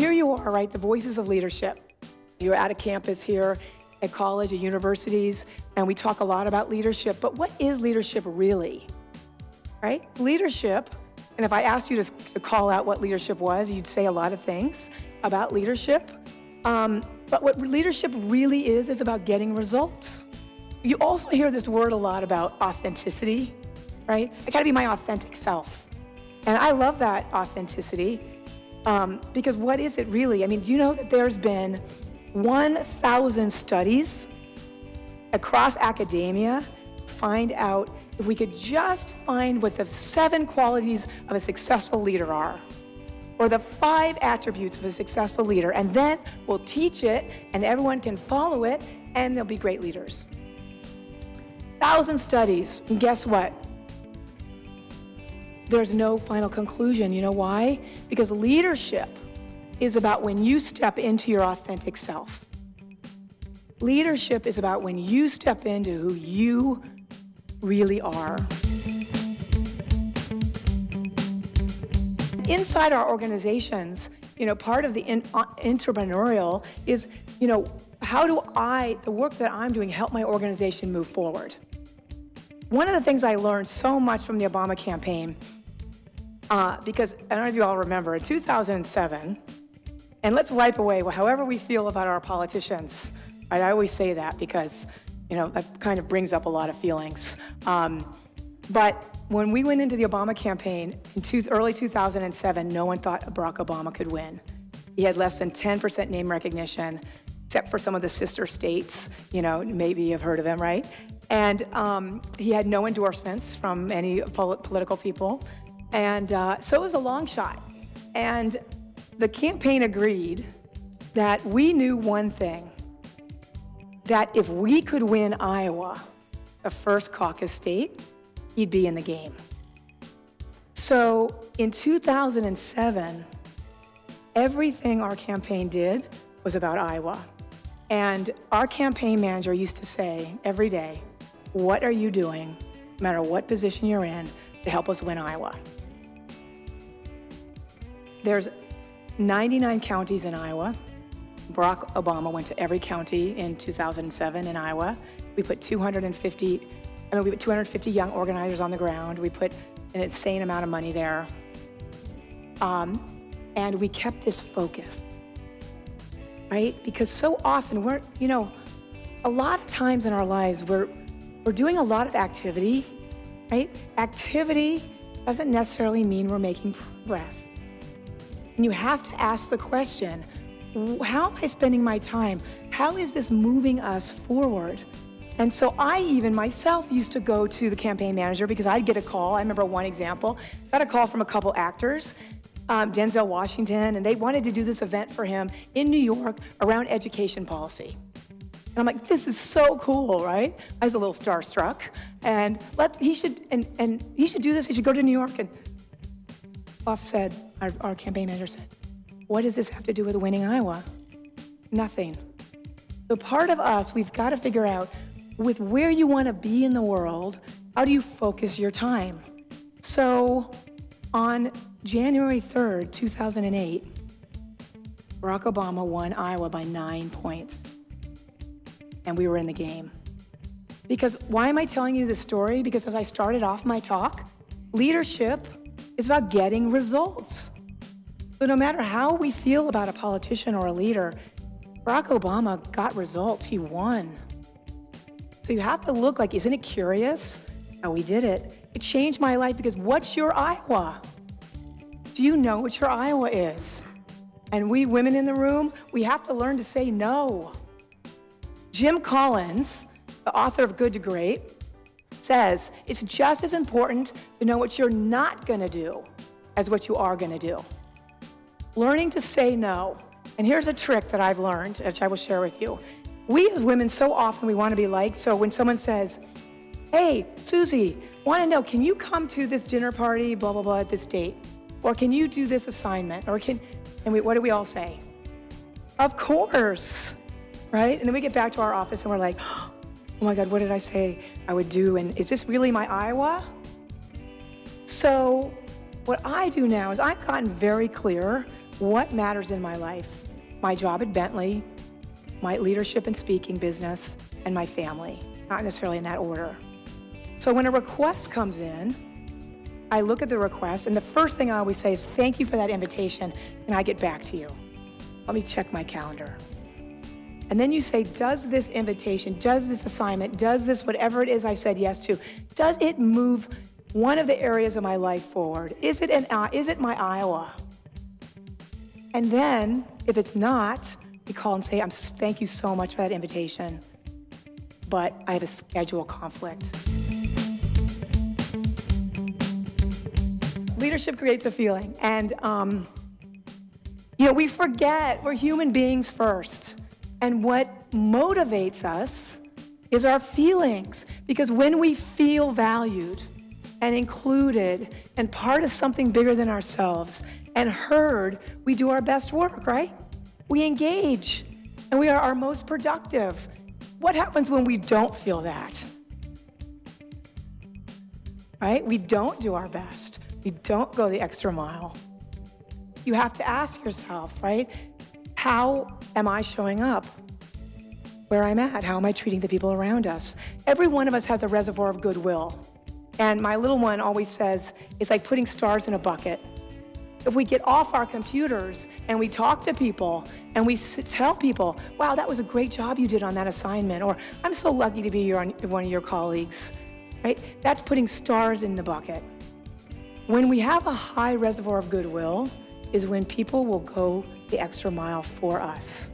here you are, right? The voices of leadership. You're at a campus here, at college, at universities, and we talk a lot about leadership, but what is leadership really, right? Leadership, and if I asked you to call out what leadership was, you'd say a lot of things about leadership, but what leadership really is about getting results. You also hear this word a lot about authenticity, right? I gotta be my authentic self. And I love that authenticity, because what is it really? I mean, do you know that there's been 1,000 studies across academia find out if we could just find what the 7 qualities of a successful leader are, or the 5 attributes of a successful leader, and then we'll teach it and everyone can follow it and they'll be great leaders. 1,000 studies, and guess what? There's no final conclusion. You know why? Because leadership is about when you step into your authentic self. Leadership is about when you step into who you really are. Inside our organizations, you know, part of the entrepreneurial is, you know, how do the work that I'm doing, help my organization move forward? One of the things I learned so much from the Obama campaign, because I don't know if you all remember, in 2007, and let's wipe away however we feel about our politicians. Right? I always say that because, you know, that kind of brings up a lot of feelings. But when we went into the Obama campaign in early 2007, no one thought Barack Obama could win. He had less than 10% name recognition, except for some of the sister states, you know, maybe you've heard of him, right? And he had no endorsements from any political people. And so it was a long shot. And the campaign agreed that we knew one thing, that if we could win Iowa, the first caucus state, he'd be in the game. So in 2007, everything our campaign did was about Iowa. And our campaign manager used to say every day, what are you doing, no matter what position you're in, to help us win Iowa? There's 99 counties in Iowa. Barack Obama went to every county in 2007 in Iowa. We put 250 young organizers on the ground. We put an insane amount of money there. And we kept this focus, right? Because so often a lot of times in our lives, we're doing a lot of activity, right? Activity doesn't necessarily mean we're making progress. And you have to ask the question, how am I spending my time? How is this moving us forward? And so I even myself used to go to the campaign manager because I'd get a call. I remember one example, got a call from a couple actors, Denzel Washington, and they wanted to do this event for him in New York around education policy. And I'm like, this is so cool, right? I was a little starstruck, and he should do this. He should go to New York. And Buff said, our campaign manager said, what does this have to do with winning Iowa? Nothing. So part of us, we've got to figure out with where you want to be in the world, how do you focus your time? So on January 3rd, 2008, Barack Obama won Iowa by 9 points. And we were in the game. Because why am I telling you this story? Because as I started off my talk, leadership is about getting results. So no matter how we feel about a politician or a leader, Barack Obama got results, he won. So you have to look like, isn't it curious how we did it? It changed my life because what's your Iowa? Do you know what your Iowa is? And we women in the room, we have to learn to say no. Jim Collins, the author of Good to Great, says it's just as important to know what you're not gonna do as what you are gonna do. Learning to say no. And here's a trick that I've learned, which I will share with you. We as women, so often we want to be liked, so when someone says, hey, Susie, want to know, can you come to this dinner party, blah, blah, blah, at this date? Or can you do this assignment? Or what do we all say? Of course, right? And then we get back to our office and we're like, oh my God, what did I say I would do? And is this really my Iowa? So what I do now is I've gotten very clear what matters in my life? My job at Bentley, my leadership and speaking business, and my family, not necessarily in that order. So when a request comes in, I look at the request, and the first thing I always say is, thank you for that invitation, and I get back to you. Let me check my calendar. And then you say, does this invitation, does this assignment, does this whatever it is I said yes to, does it move one of the areas of my life forward? Is it my Iowa? And then, if it's not, we call and say, thank you so much for that invitation, but I have a schedule conflict. Leadership creates a feeling, and we forget we're human beings first. And what motivates us is our feelings, because when we feel valued and included and part of something bigger than ourselves and heard, we do our best work, right? We engage, and we are our most productive. What happens when we don't feel that? Right? We don't do our best. We don't go the extra mile. You have to ask yourself, right? How am I showing up where I'm at? How am I treating the people around us? Every one of us has a reservoir of goodwill. And my little one always says, it's like putting stars in a bucket. If we get off our computers and we talk to people and we tell people, wow, that was a great job you did on that assignment, or I'm so lucky to be one of your colleagues, right? That's putting stars in the bucket. When we have a high reservoir of goodwill is when people will go the extra mile for us.